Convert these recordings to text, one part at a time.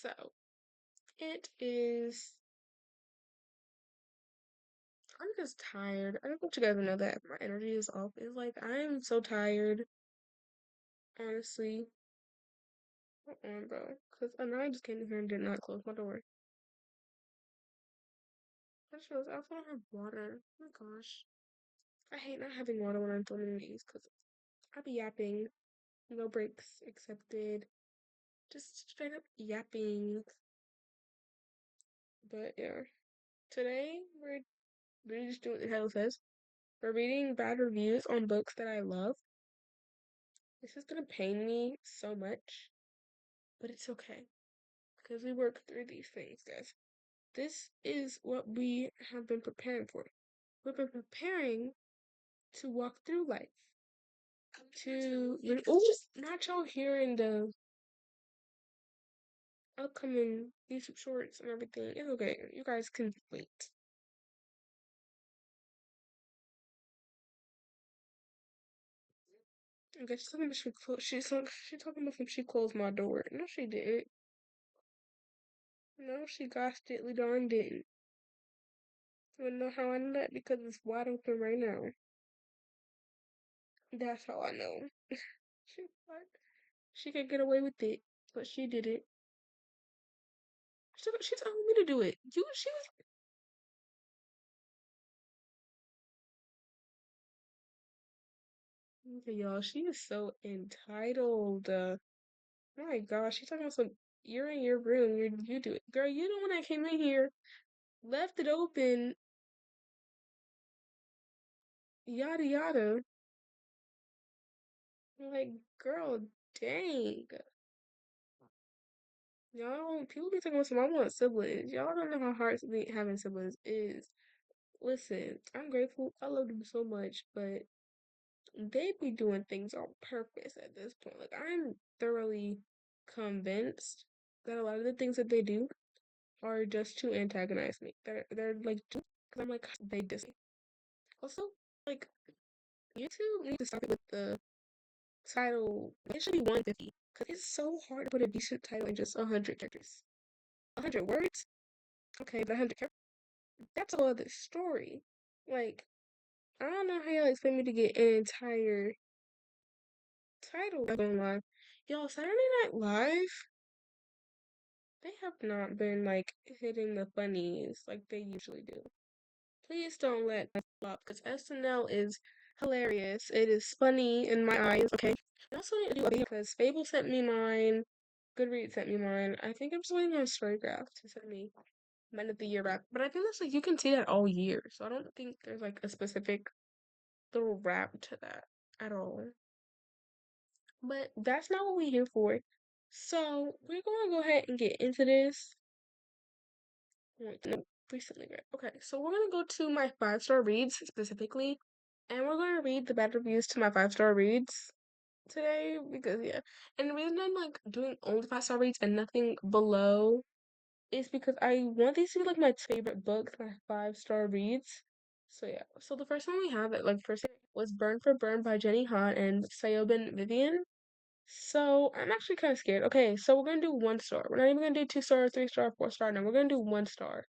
So it is. I'm just tired. I don't want you guys to know that my energy is off. It's like I am so tired, honestly. Bro. Because I know I just came in here and did not close my door. I just realized I also don't have water. Oh my gosh. I hate not having water when I'm filming these because I be yapping. No breaks accepted. Just straight up yapping. But yeah. Today we're just doing what the title says. We're reading bad reviews on books that I love. This is gonna pain me so much, but it's okay. Because we work through these things, guys. This is what we have been preparing for. We've been preparing to walk through life. Not y'all hearing the upcoming YouTube shorts and everything. It's okay. You guys can wait. Okay, she's talking about she's talking about she closed my door. No, she didn't. No, she gosh diddly darn didn't. You wanna know how I know that? Because it's wide open right now. That's how I know. She what? She could get away with it, but she did it. She told me to do it. She was. Okay, y'all, she is so entitled. Oh my gosh, she's talking about some. You're in your room. You do it, girl. You the one that came in here, left it open, yada yada. I'm like, girl, dang. Y'all, people be talking about some. I want siblings. Y'all don't know how hard having siblings is. Listen, I'm grateful. I love them so much, but they be doing things on purpose at this point. Like, I'm thoroughly convinced that a lot of the things that they do are just to antagonize me. They're like, because I'm like, they diss me. Also, like, YouTube needs to stop it with the title. It should be 150 because it's so hard to put a decent title in just 100 characters. 100 words? Okay, but 100 characters? That's a whole other story. Like, I don't know how y'all expect me to get an entire title going live. Y'all, Saturday Night Live, they have not been like hitting the funnies like they usually do. Please don't let that flop because SNL is hilarious. It is funny in my eyes, okay? I also need to do a video because Fable sent me mine, Goodreads sent me mine. I think I'm just waiting on Storygraph to send me Men of the Year wrap. But I think that's like you can see that all year. So I don't think there's like a specific little wrap to that at all. But that's not what we're here for. So we're gonna go ahead and get into this. No, recently read. Okay, so we're gonna go to my 5-star reads specifically, and we're gonna read the bad reviews to my 5-star reads today because yeah. And the reason I'm like doing only 5-star reads and nothing below is because I want these to be like my favorite books, my 5-star reads. So yeah. So the first one we have at like first was Burn for Burn by Jenny Han and Sayoben Vivian. So I'm actually kind of scared. Okay, so we're gonna do 1 star. We're not even gonna do 2 star, 3 star, 4 star. No, we're gonna do 1 star.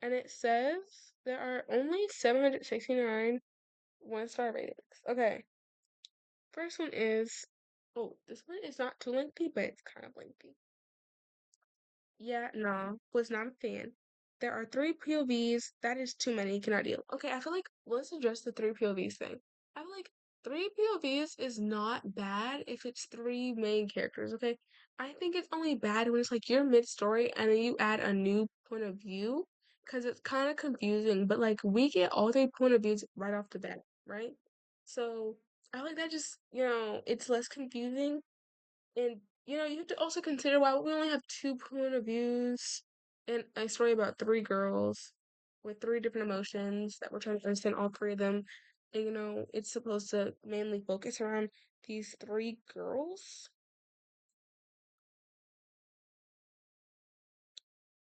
And it says there are only 769 1-star ratings. Okay, first one is. Oh, this one is not too lengthy, but it's kind of lengthy. Yeah, no, was not a fan. There are 3 POVs. That is too many. Cannot deal. Okay, I feel like let's address the 3 POVs thing. I feel like 3 POVs is not bad if it's 3 main characters, okay? I think it's only bad when it's like you're mid-story and then you add a new point of view because it's kind of confusing, but like we get all 3 point of views right off the bat, right? So I like that just, it's less confusing and you have to also consider why we only have 2 point of views in a story about 3 girls with 3 different emotions that we're trying to understand all 3 of them. And it's supposed to mainly focus around these 3 girls.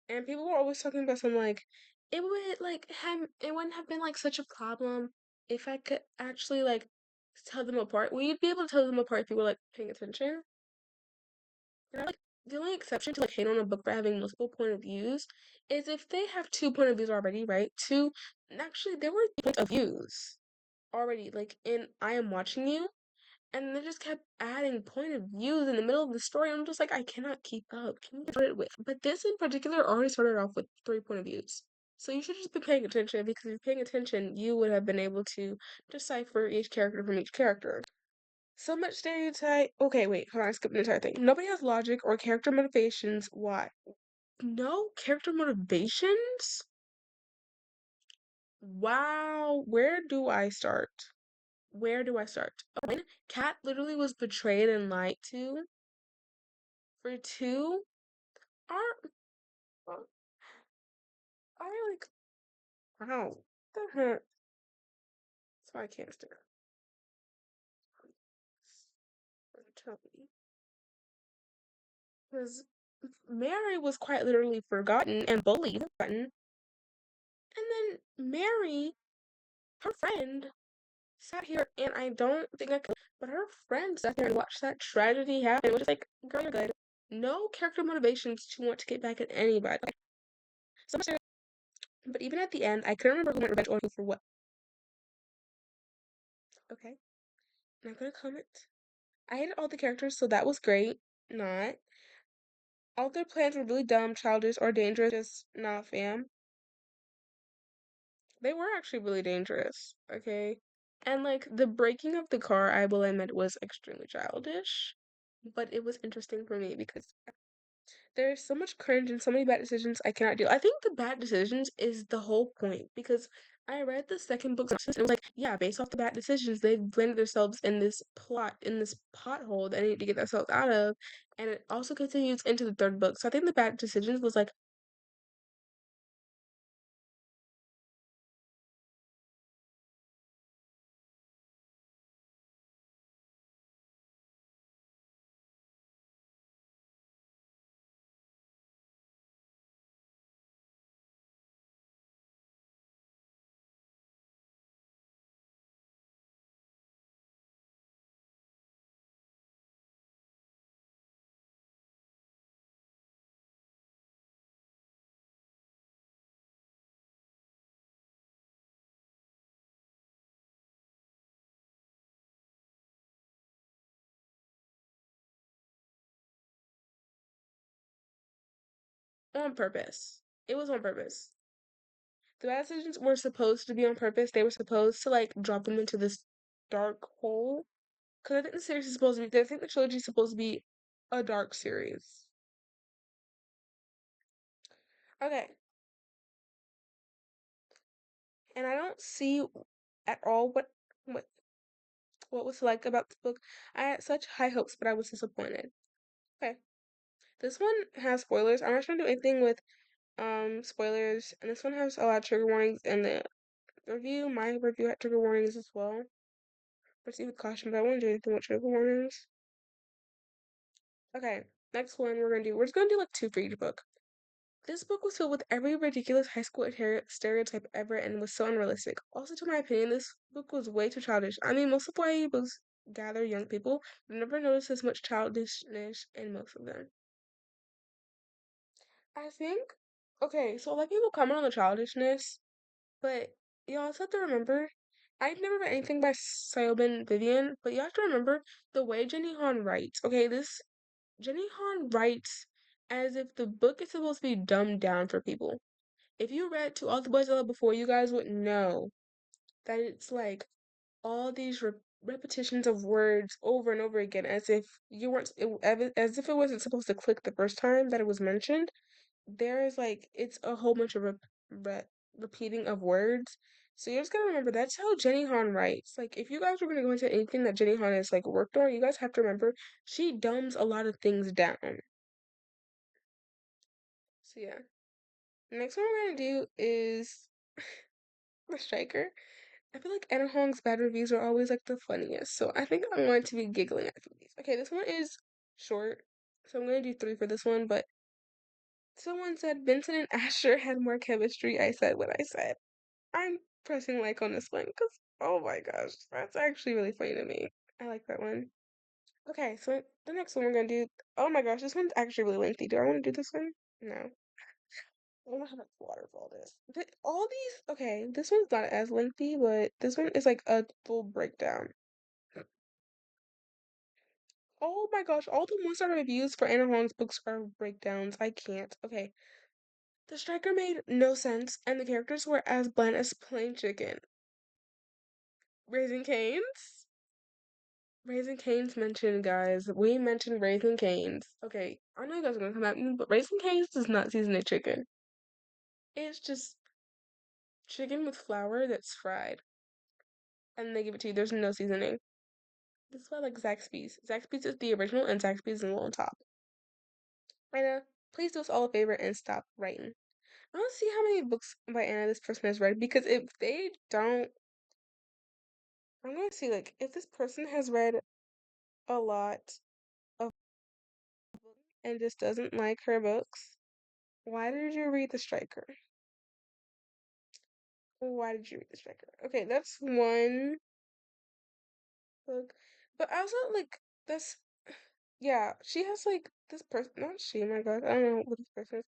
And people were always talking about some like it wouldn't have been like such a problem if I could actually like tell them apart. Well, you'd be able to tell them apart if you were like paying attention. the only exception to like hate on a book for having multiple point of views is if they have two point of views already, right? Two, actually, there were points of views already, like in I Am Watching You, and they just kept adding point of views in the middle of the story. I'm just like, I cannot keep up. Can you start it with? But this in particular already started off with three point of views. So you should just be paying attention because if you're paying attention, you would have been able to decipher each character from each character. So much stereotype. Okay, wait, hold on, I skipped the entire thing. Nobody has logic or character motivations. Why? No character motivations? Wow, where do I start? Where do I start? One, Kat literally was betrayed and lied to. For two, are I like wow, the heck? So I can't stare. Tell me, because Mary was quite literally forgotten and bullied, and then Mary, her friend, sat here, and I don't think I could, but her friend sat there and watched that tragedy happen. It was just like, girl, you're good. No character motivations to want to get back at anybody. So much, but even at the end, I couldn't remember who went revenge on who for what. Okay, and I'm gonna comment. I hated all the characters, so that was great. Not all their plans were really dumb, childish, or dangerous. Just not fam. They were actually really dangerous. Okay, and like the breaking of the car, I will admit, was extremely childish, but it was interesting for me because there's so much cringe and so many bad decisions I cannot deal. I think the bad decisions is the whole point because I read the second book synopsis and it was like, yeah, based off the bad decisions, they've landed themselves in this plot, in this pothole that they need to get themselves out of. And it also continues into the third book. So I think the bad decisions was like on purpose. It was on purpose. The bad decisions were supposed to be on purpose. They were supposed to like drop them into this dark hole. Because I think the series is supposed to be, I think the trilogy is supposed to be a dark series. Okay, and I don't see at all what what was to like about this book. I had such high hopes, but I was disappointed. Okay, this one has spoilers. I'm not trying to do anything with spoilers, and this one has a lot of trigger warnings. And the review, my review had trigger warnings as well. Proceed with caution, but I won't do anything with trigger warnings. Okay, next one we're just gonna do like two for each book. This book was filled with every ridiculous high school stereotype ever and was so unrealistic. Also, to my opinion, this book was way too childish. I mean, most of YA books gather young people, but I never noticed as much childishness in most of them. I think, okay, so a lot of people comment on the childishness, but you also have to remember, I've never read anything by Xiaoben Vivian, but you have to remember the way Jenny Han writes. Okay, this Jenny Han writes as if the book is supposed to be dumbed down for people. If you read To All the Boys I Loved Before, you guys would know that it's like all these repetitions of words over and over again, as if you weren't, as if it wasn't supposed to click the first time that it was mentioned. There's like it's a whole bunch of repeating of words. So you're just gotta remember that's how Jenny Han writes. Like if you guys were gonna go into anything that Jenny Han has like worked on, you guys have to remember she dumbs a lot of things down. So yeah. Next one we're gonna do is The Striker. I feel like Anna Hong's bad reviews are always like the funniest, so I think I'm going to be giggling at these. Okay, this one is short, so I'm gonna do three for this one, but someone said Vincent and Asher had more chemistry. I said what I said. I'm pressing like on this one because oh my gosh, that's actually really funny to me. I like that one. Okay, so the next one we're gonna do. Oh my gosh, this one's actually really lengthy. Do I want to do this one? No. I don't know how much waterfall this. All these. Okay, this one's not as lengthy, but this one is like a full breakdown. Oh my gosh, all the one-star reviews for Anna Huang's books are breakdowns. I can't. Okay. The striker made no sense, and the characters were as bland as plain chicken. Raising Cane's? Raising Cane's mentioned, guys. We mentioned Raising Cane's. Okay, I know you guys are gonna come at me, but Raising Cane's does not season a chicken. It's just chicken with flour that's fried, and they give it to you. There's no seasoning. This is why I like Zaxby's. Zaxby's is the original, and Zaxby's is on top. Anna, please do us all a favor and stop writing. I want to see how many books by Anna this person has read, because if they don't, I'm gonna see, like, if this person has read a lot of books and just doesn't like her books, why did you read The Striker? Why did you read The Striker? Okay, that's one book. But I also like this. Yeah, she has like this person. Not she. Oh my God, I don't know what this person is.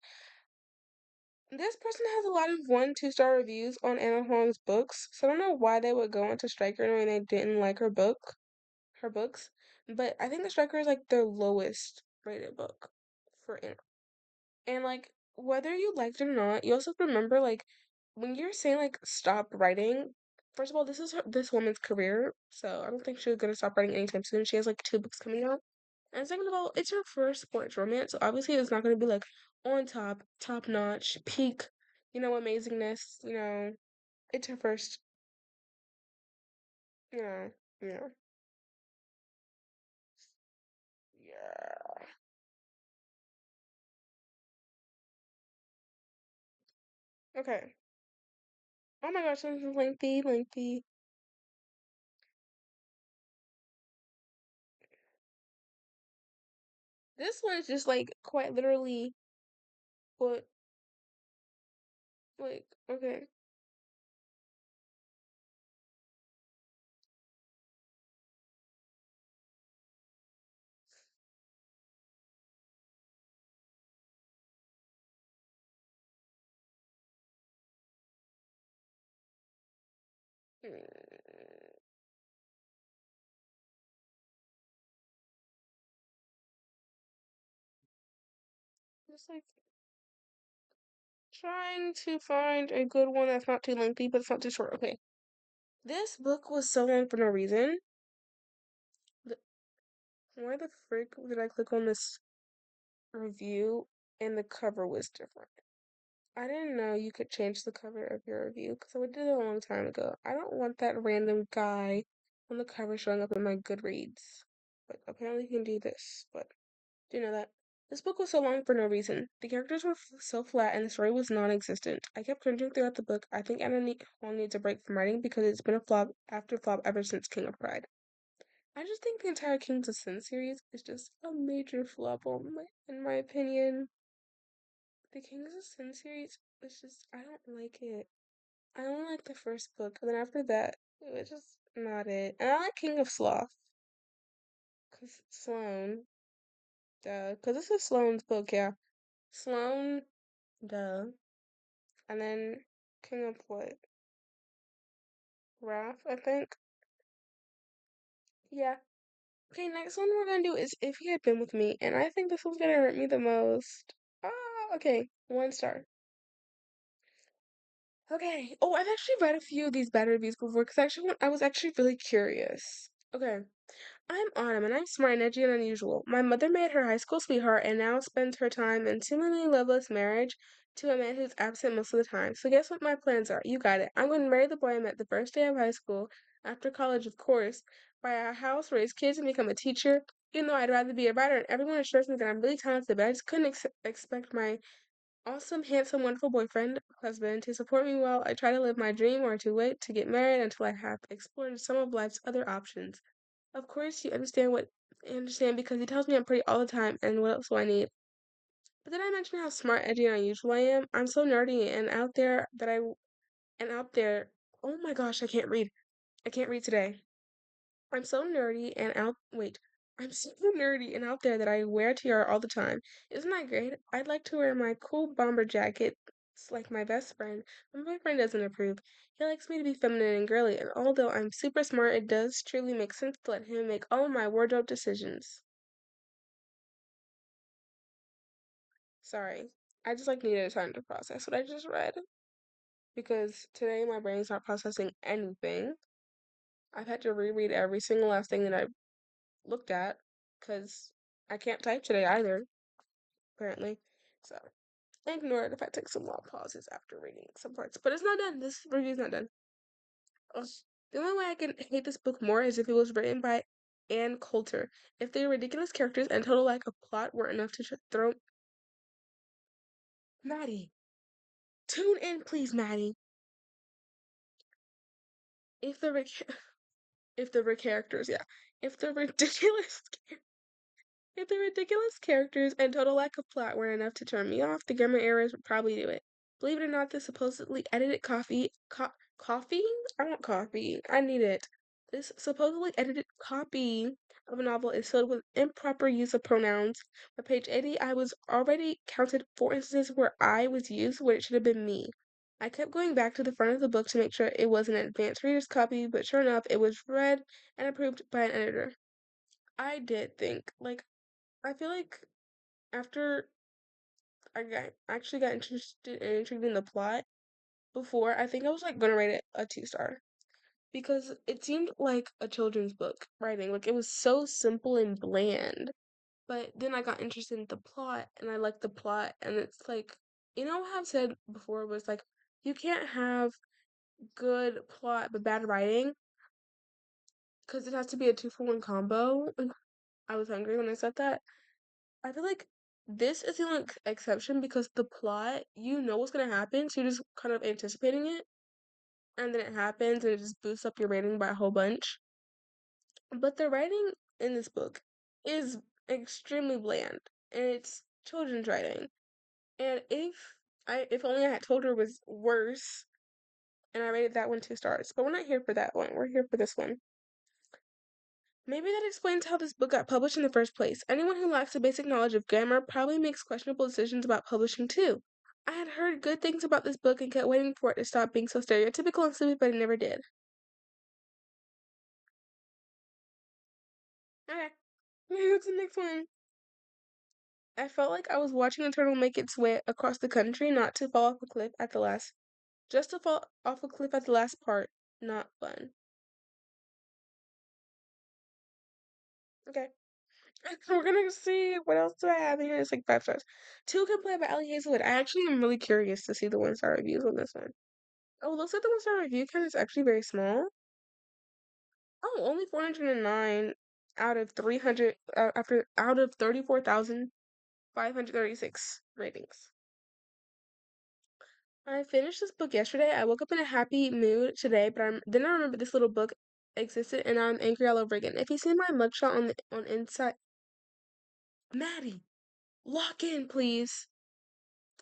This person has a lot of 1, 2 star reviews on Anna Huang's books, so I don't know why they would go into Striker knowing they didn't like her books. But I think The Striker is like their lowest rated book for Anna. And like whether you liked it or not, you also have to remember, like, when you're saying like stop writing, first of all, this is this woman's career, so I don't think she's gonna stop writing anytime soon. She has like 2 books coming out. And second of all, it's her first sports romance, so obviously it's not gonna be like on top, top notch, peak, amazingness, it's her first, you know, yeah. Yeah. Okay. Oh my gosh, this is lengthy, lengthy. This one is just like quite literally what, like, okay. Hmm. Just like trying to find a good one that's not too lengthy, but it's not too short. Okay. This book was so long for no reason. The, why the frick did I click on this review and the cover was different? I didn't know you could change the cover of your review because I did it a long time ago. I don't want that random guy on the cover showing up in my Goodreads. But apparently you can do this. But do you know that? This book was so long for no reason. The characters were so flat and the story was non-existent. I kept cringing throughout the book. I think Hall needs a break from writing because it's been a flop after flop ever since King of Pride. I just think the entire Kings of Sin series is just a major flop in my opinion. The Kings of Sin series was just, I don't like it. I only like the first book, and then after that, it was just not it. And I like King of Sloth, because Sloane, duh. Because this is Sloane's book, yeah. Sloane, duh. And then King of what? Wrath, I think. Yeah. Okay, next one we're gonna do is If He Had Been With Me, and I think this one's gonna hurt me the most. Ah, okay, 1 star. Okay. Oh, I've actually read a few of these bad reviews before because I was actually really curious. Okay. I'm Autumn and I'm smart and edgy and unusual. My mother made her high school sweetheart and now spends her time in seemingly loveless marriage to a man who's absent most of the time. So guess what my plans are? You got it. I'm going to marry the boy I met the first day of high school, after college, of course, buy a house, raise kids, and become a teacher. Even though I'd rather be a writer and everyone assures me that I'm really talented, but I just couldn't expect my awesome, handsome, wonderful boyfriend, husband, to support me while I try to live my dream or to wait to get married until I have explored some of life's other options. Of course, you understand because he tells me I'm pretty all the time, and what else do I need? But then I mention how smart, edgy, and unusual I am. I'm so nerdy and out there and out there. Oh my gosh, I can't read. I can't read today. I'm so nerdy and out. Wait. I'm so nerdy and out there that I wear tiara all the time. Isn't that great? I'd like to wear my cool bomber jacket. It's like my best friend. My boyfriend doesn't approve. He likes me to be feminine and girly, and although I'm super smart, it does truly make sense to let him make all of my wardrobe decisions. Sorry. I just like needed time to process what I just read because today my brain's not processing anything. I've had to reread every single last thing that I looked at because I can't type today either, apparently. So ignore it if I take some long pauses after reading some parts. But it's not done. This review's not done. Ugh. The only way I can hate this book more is if it was written by Ann Coulter. If the ridiculous characters and total lack of plot were enough to throw Maddie, tune in, please, Maddie. If the if the characters, yeah, if the ridiculous if the ridiculous characters and total lack of plot were enough to turn me off, the grammar errors would probably do it. Believe it or not, the supposedly edited coffee? I want coffee. I need it. This supposedly edited copy of a novel is filled with improper use of pronouns. By page 80, I was already counted 4 instances where I was used when it should have been me. I kept going back to the front of the book to make sure it was an advanced reader's copy, but sure enough, it was read and approved by an editor. I did think, like, I feel like after actually got interested and intrigued in the plot before, I think I was like gonna rate it a 2 star because it seemed like a children's book writing. Like it was so simple and bland. But then I got interested in the plot and I liked the plot and it's like how I've said before was like you can't have good plot but bad writing because it has to be a 2-for-1 combo. I was hungry when I said that. I feel like this is the only exception because the plot, you know what's gonna happen, so you're just kind of anticipating it, and then it happens and it just boosts up your rating by a whole bunch. But the writing in this book is extremely bland, and it's children's writing. And if only I had told her it was worse, and I rated that one 2 stars. But we're not here for that one. We're here for this one. Maybe that explains how this book got published in the first place. Anyone who lacks a basic knowledge of grammar probably makes questionable decisions about publishing too. I had heard good things about this book and kept waiting for it to stop being so stereotypical and stupid, but it never did. Okay, what's the next one? I felt like I was watching a turtle make its way across the country, not to fall off a cliff at the last. Just to fall off a cliff at the last part. Not fun. Okay. We're gonna see what else do I have here. It's like 5 stars. Two Can Play by Ellie Hazelwood. I actually am really curious to see the 1 star reviews on this one. Oh, looks like the 1 star review count is actually very small. Oh, only 409 out of 300 after out of 34,536 ratings. I finished this book yesterday. I woke up in a happy mood today, but then I remember this little book existed, and now I'm angry all over again. If you see my mugshot on inside, Maddie, lock in, please.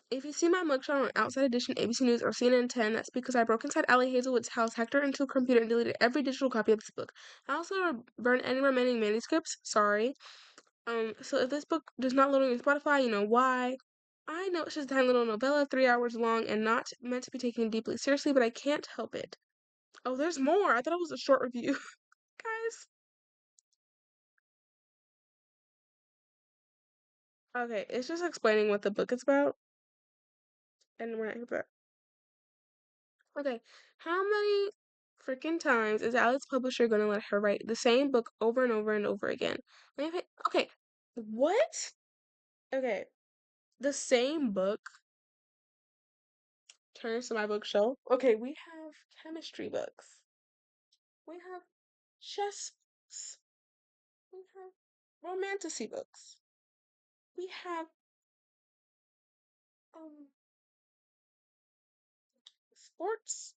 If you see my mugshot on Outside Edition, ABC News, or CNN 10, that's because I broke inside Allie Hazelwood's house, hacked her into a computer, and deleted every digital copy of this book. I also burned any remaining manuscripts. Sorry. So if this book does not load on your Spotify, you know why. I know it's just a tiny little novella, 3 hours long, and not meant to be taken deeply seriously, but I can't help it. Oh, there's more. I thought it was a short review. Guys. Okay, it's just explaining what the book is about, and we're not here for that. Okay, how many freaking times is Alex publisher gonna let her write the same book over and over and over again? Okay, what? Okay, the same book turns to my bookshelf. Okay, we have chemistry books. We have chess books. We have romantasy books. We have um sports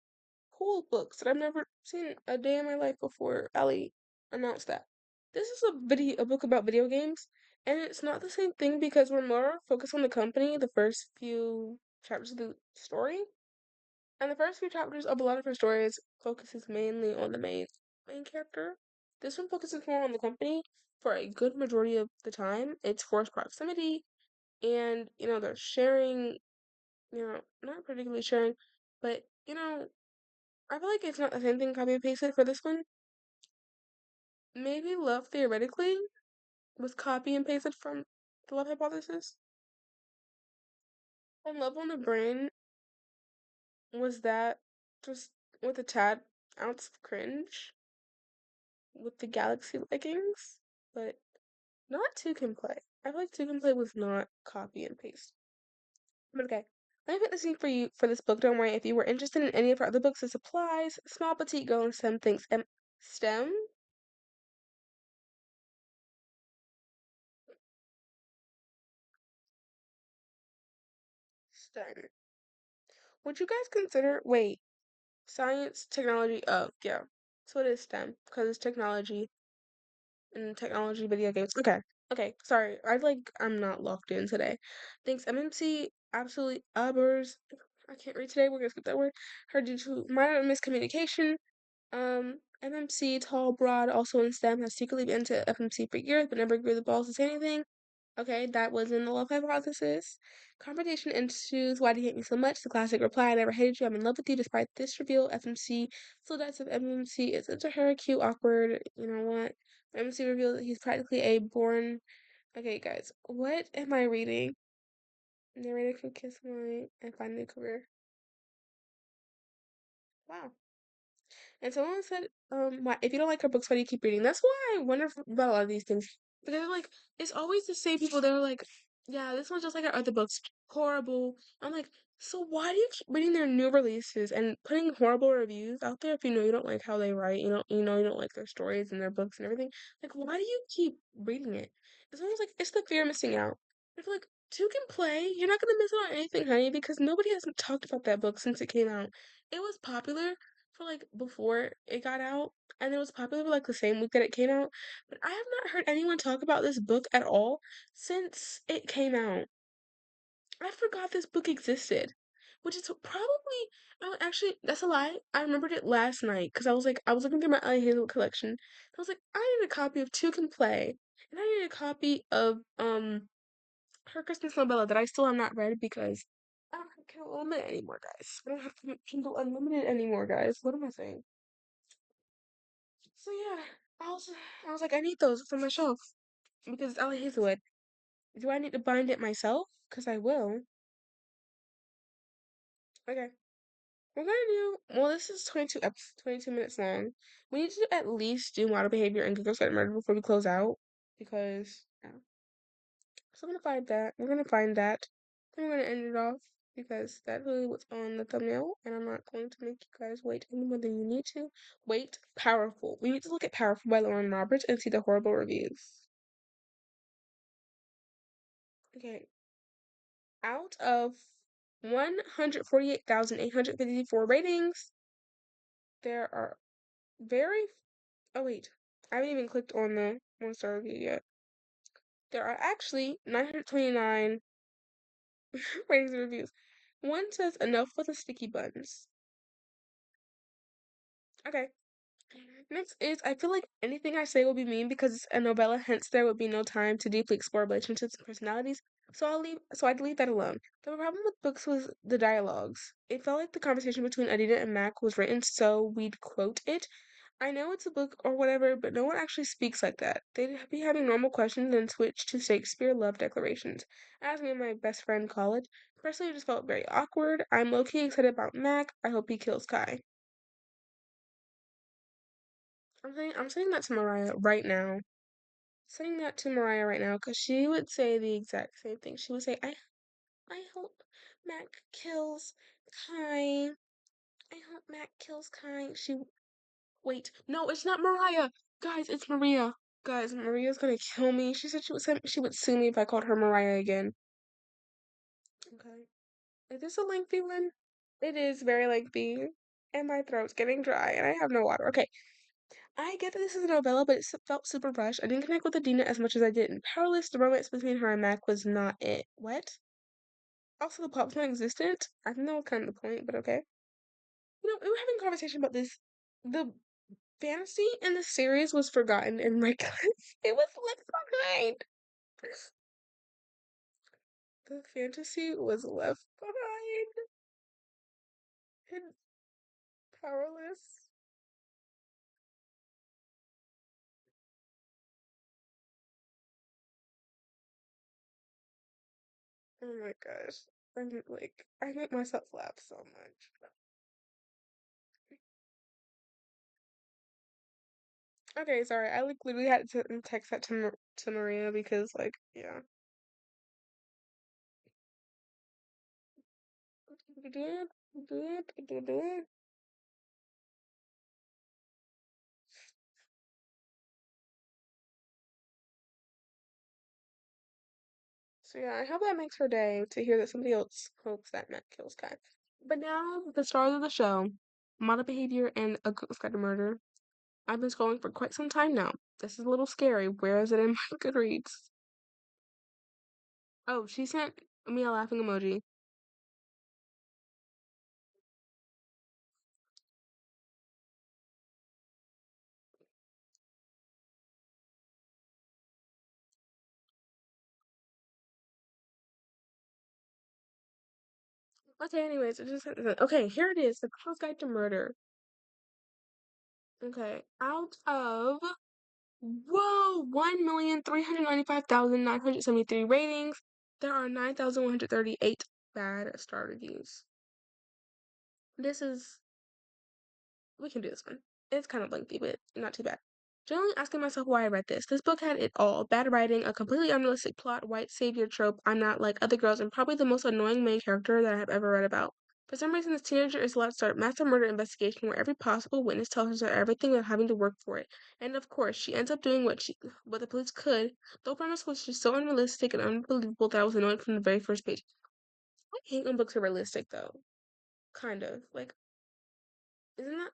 cool books that I've never seen a day in my life before Ali announced that. This is a book about video games, and it's not the same thing because we're more focused on the company, the first few chapters of the story. And the first few chapters of a lot of her stories focuses mainly on the main character. This one focuses more on the company. for a good majority of the time, it's forced proximity, and they're sharing, not particularly sharing, but I feel like it's not the same thing copy and pasted for this one. Maybe love theoretically was copy and pasted from the love hypothesis, and love on the brain was that just with a tad ounce of cringe with the galaxy leggings, but not two can play. I feel like two can play was not copy and paste. But okay. Let me put the scene for you for this book. Don't worry. If you were interested in any of our other books, this applies. Small petite girl in STEM thinks STEM? STEM. Would you guys consider science, technology, oh yeah. So it is STEM because it's technology and technology video games. Okay. Okay, sorry. I'm not locked in today. Thanks MMC absolutely ubbers. I can't read today. We're gonna skip that word. Her due to minor miscommunication. MMC, tall, broad, also in STEM, has secretly been to FMC for years, but never grew the balls to say anything. Okay, that was in the love hypothesis. Confrontation ensues. Why do you hate me so much? The classic reply, I never hated you. I'm in love with you. Despite this reveal, FMC still does of MMC is into her. Cute, awkward. You know what? MMC revealed that he's practically a born. Okay, guys, what am I reading? Narrator can kiss my and find a new career. Wow. And someone said, why, if you don't like her books, why do you keep reading? That's why I wonder about a lot of these things. Because like it's always the same people that are like, yeah, this one's just like our other books, horrible. I'm like, so why do you keep reading their new releases and putting horrible reviews out there if you know you don't like how they write, you don't like their stories and their books and everything? Like, why do you keep reading it? It's almost like it's the fear of missing out. I feel like two can play. You're not gonna miss out on anything, honey, because nobody has talked about that book since it came out. It was popular for like before it got out, and it was popular for like the same week that it came out. But I have not heard anyone talk about this book at all since it came out. I forgot this book existed, which is probably actually that's a lie. I remembered it last night because I was looking through my Ellie Hazel collection. I was like, I need a copy of Two Can Play, and I need a copy of her Christmas novella that I still have not read because I don't have Kindle Unlimited anymore, guys. I don't have Kindle Unlimited anymore, guys. What am I saying? So yeah, I was like, I need those for my shelf because it's Ellie Hazelwood. Do I need to bind it myself? Because I will. Okay. We're gonna do, well, this is 22 minutes long. We need to at least do model behavior and Google Site Murder before we close out because, yeah. So I'm gonna find that. We're gonna find that. Then we're gonna end it off because that's really what's on the thumbnail, and I'm not going to make you guys wait any more than you need to. Wait, Powerful. We need to look at Powerful by Lauren Roberts and see the horrible reviews. Okay, out of 148,854 ratings, there are very, oh wait, I haven't even clicked on the one-star review yet. There are actually 929 ratings and reviews. One says, enough with the sticky buns. Okay. Next is, I feel like anything I say will be mean because it's a novella, hence there would be no time to deeply explore relationships and personalities. So I'd leave that alone. The problem with books was the dialogues. It felt like the conversation between Adina and Mac was written so we'd quote it. I know it's a book or whatever, but no one actually speaks like that. They'd be having normal questions and switch to Shakespeare love declarations. As me and my best friend call it. Personally, it just felt very awkward. I'm low-key excited about Mac. I hope he kills Kai. I'm saying that to Mariah right now. Saying that to Mariah right now because she would say the exact same thing. She would say, I hope Mac kills Kai. I hope Mac kills Kai. Wait, no, it's not Mariah. Guys, it's Maria. Guys, Maria's gonna kill me. She said she would sue me if I called her Mariah again. Okay. Is this a lengthy one? It is very lengthy. And my throat's getting dry and I have no water. Okay. I get that this is a novella, but it felt super rushed. I didn't connect with Adina as much as I did in Powerless. The romance between her and Mac was not it. What? Also, the plot was non-existent. I think that was kind of the point, but okay. We were having a conversation about this. The fantasy in the series was forgotten in my class. It was left behind. The fantasy was left behind and powerless. Oh my gosh. I make myself laugh so much. Okay, sorry. I like literally had to text that to to Maria because yeah. So yeah, I hope that makes her day to hear that somebody else hopes that Matt kills Kai. But now the stars of the show, model behavior and a ghost guide to murder. I've been scrolling for quite some time now. This is a little scary. Where is it in my Goodreads? Oh, she sent me a laughing emoji. Okay, anyways, okay, here it is. The Girl's Guide to Murder. Okay, out of whoa, 1,395,973 ratings, there are 9,138 bad star reviews. This is we can do this one. It's kind of lengthy, but not too bad. Generally asking myself why I read this. This book had it all. Bad writing, a completely unrealistic plot, white savior trope, I'm not like other girls, and probably the most annoying main character that I have ever read about. For some reason, this teenager is allowed to start massive murder investigation where every possible witness tells her everything without having to work for it. And of course, she ends up doing what the police could. The premise was just so unrealistic and unbelievable that I was annoyed from the very first page. I hate when books are realistic though. Kind of. Isn't that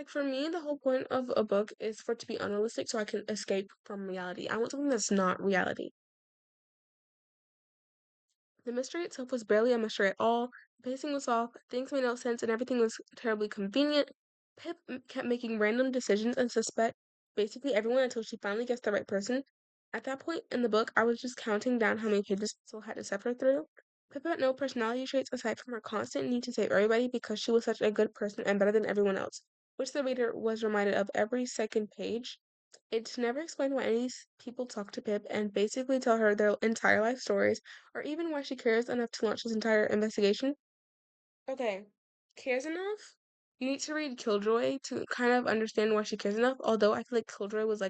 for me, the whole point of a book is for it to be unrealistic so I can escape from reality. I want something that's not reality. The mystery itself was barely a mystery at all. The pacing was off, things made no sense, and everything was terribly convenient. Pip kept making random decisions and suspect basically everyone until she finally gets the right person. At that point in the book, I was just counting down how many pages still had to suffer through. Pip had no personality traits aside from her constant need to save everybody because she was such a good person and better than everyone else, which the reader was reminded of every second page. It's never explained why any of these people talk to Pip and basically tell her their entire life stories, or even why she cares enough to launch this entire investigation. Okay, cares enough? You need to read Killjoy to kind of understand why she cares enough, although I feel like Killjoy was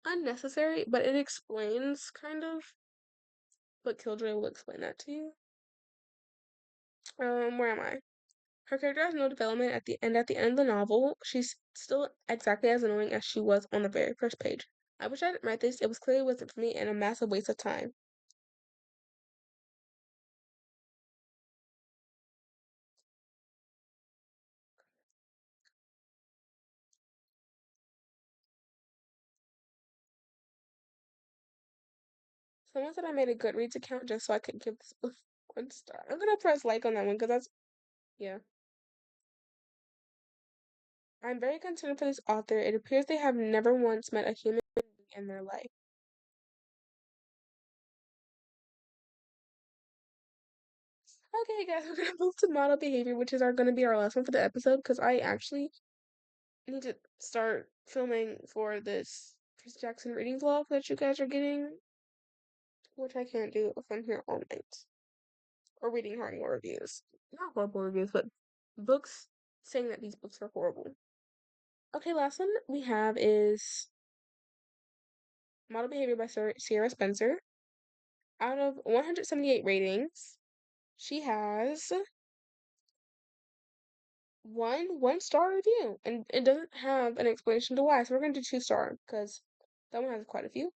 unnecessary, but it explains kind of, but Killjoy will explain that to you. Where am I? Her character has no development at the end of the novel, she's still exactly as annoying as she was on the very first page. I wish I didn't write this, it was clearly wasn't for me and a massive waste of time. Someone said I made a Goodreads account just so I could give this book 1 star. I'm gonna press like on that one because yeah. I'm very concerned for this author. It appears they have never once met a human being in their life. Okay, guys, we're gonna move to model behavior, which is gonna be our last one for the episode because I actually need to start filming for this Chris Jackson reading vlog that you guys are getting, which I can't do if I'm here all night or reading horrible reviews. Not horrible reviews, but books saying that these books are horrible. Okay, last one we have is Model Behavior by Sierra Spencer. Out of 178 ratings, she has one star review, and it doesn't have an explanation to why. So we're gonna do 2 star because that one has quite a few.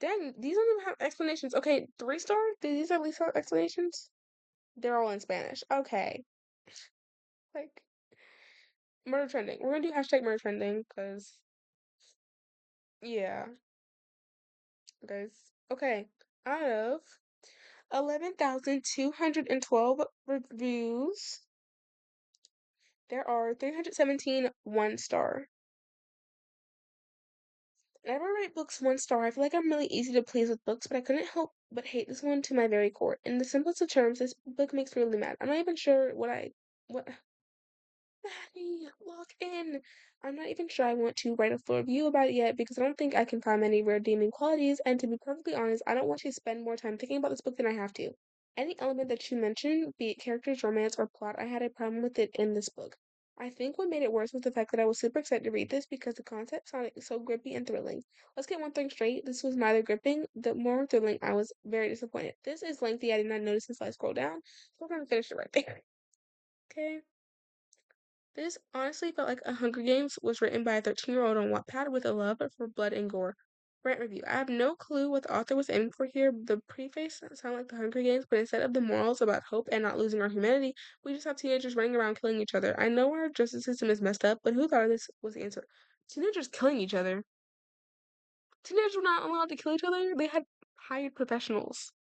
Dang, these don't even have explanations. Okay, 3 star. These at least have explanations. They're all in Spanish. Okay, like murder trending. We're gonna do hashtag murder trending because yeah, guys. Okay, out of 11,212 reviews, there are 317 1 star. Whenever I rate books 1 star, I feel like I'm really easy to please with books, but I couldn't help but hate this one to my very core. In the simplest of terms, this book makes me really mad. I'm not even sure what Maddie, log in. I'm not even sure I want to write a full review about it yet because I don't think I can find many redeeming qualities, and to be perfectly honest, I don't want to spend more time thinking about this book than I have to. Any element that you mentioned, be it characters, romance, or plot, I had a problem with it in this book. I think what made it worse was the fact that I was super excited to read this because the concept sounded so grippy and thrilling. Let's get one thing straight, this was neither gripping, the more thrilling. I was very disappointed. This is lengthy, I did not notice until I scrolled down, so we're gonna finish it right there. Okay. This honestly felt like A Hunger Games was written by a 13-year-old on Wattpad with a love for blood and gore. Rant review. I have no clue what the author was aiming for here. The preface sounded like The Hunger Games, but instead of the morals about hope and not losing our humanity, we just have teenagers running around killing each other. I know our justice system is messed up, but who thought this was the answer? Teenagers killing each other. Teenagers were not allowed to kill each other. They had hired professionals.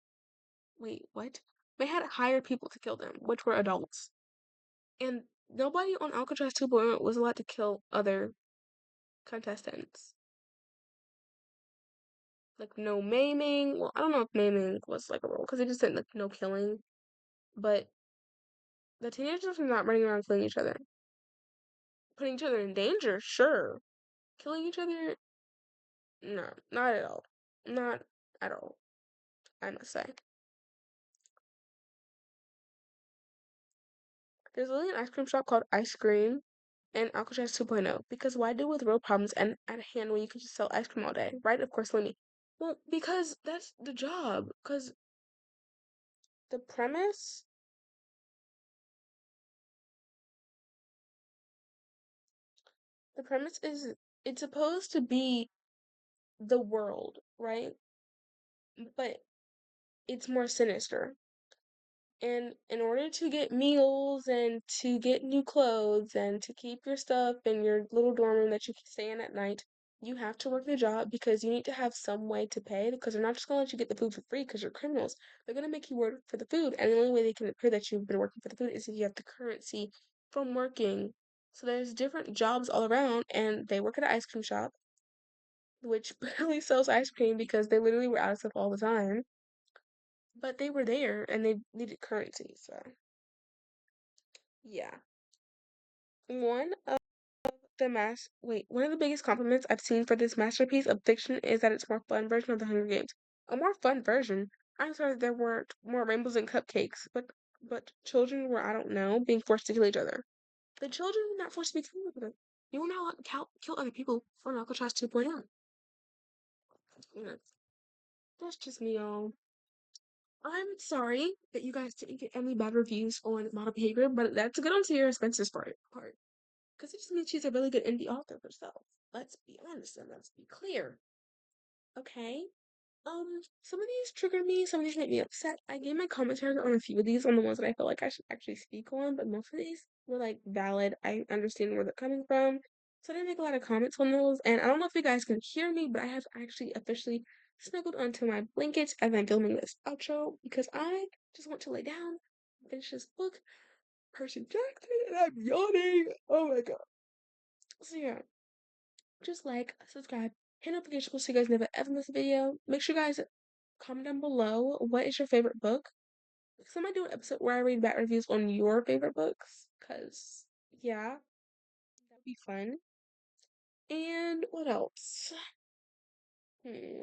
Wait, what? They had hired people to kill them, which were adults. And nobody on Alcatraz 2.0 was allowed to kill other contestants. Like, no maiming. Well, I don't know if maiming was like a rule because it just said like no killing. But the teenagers were not running around killing each other. Putting each other in danger, sure. Killing each other, no, not at all. Not at all, I must say. There's literally an ice cream shop called Ice Cream and Alcatraz 2.0 because why deal with real problems and at hand when you can just sell ice cream all day, right? Of course, let me. Well, because that's the job. Because the premise, the premise is it's supposed to be the world, right? But it's more sinister. And in order to get meals and to get new clothes and to keep your stuff in your little dorm room that you can stay in at night, you have to work the job because you need to have some way to pay because they're not just going to let you get the food for free because you're criminals. They're going to make you work for the food. And the only way they can appear that you've been working for the food is if you have the currency from working. So there's different jobs all around, and they work at an ice cream shop, which barely sells ice cream because they literally were out of stuff all the time. But they were there and they needed currency, so yeah. One of one of the biggest compliments I've seen for this masterpiece of fiction is that it's more fun version of the Hunger Games. A more fun version. I'm sorry there weren't more rainbows and cupcakes, but children were, I don't know, being forced to kill each other. The children were not forced to be killed each other. You were not allowed to kill other people on Alcatraz 2.0. Yeah, that's just me, y'all. I'm sorry that you guys didn't get any bad reviews on model behavior, but that's good on Sierra Spencer's part. Because it just means she's a really good indie author herself. Let's be honest and let's be clear. Okay? Some of these trigger me, some of these make me upset. I gave my commentary on a few of these on the ones that I feel like I should actually speak on, but most of these were like valid. I understand where they're coming from. So I didn't make a lot of comments on those, and I don't know if you guys can hear me, but I have actually officially snuggled onto my blankets as I'm filming this outro because I just want to lay down, finish this book, Percy Jackson, and I'm yawning. Oh my god. So yeah, just like, subscribe, hit notifications so you guys never ever miss a video. Make sure you guys comment down below what is your favorite book. Because I might do an episode where I read bad reviews on your favorite books. Because, yeah, that'd be fun. And what else? Hmm.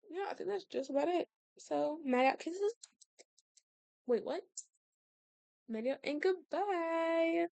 Yeah, I think that's just about it. So, night out kisses. Wait, what? Night out and goodbye.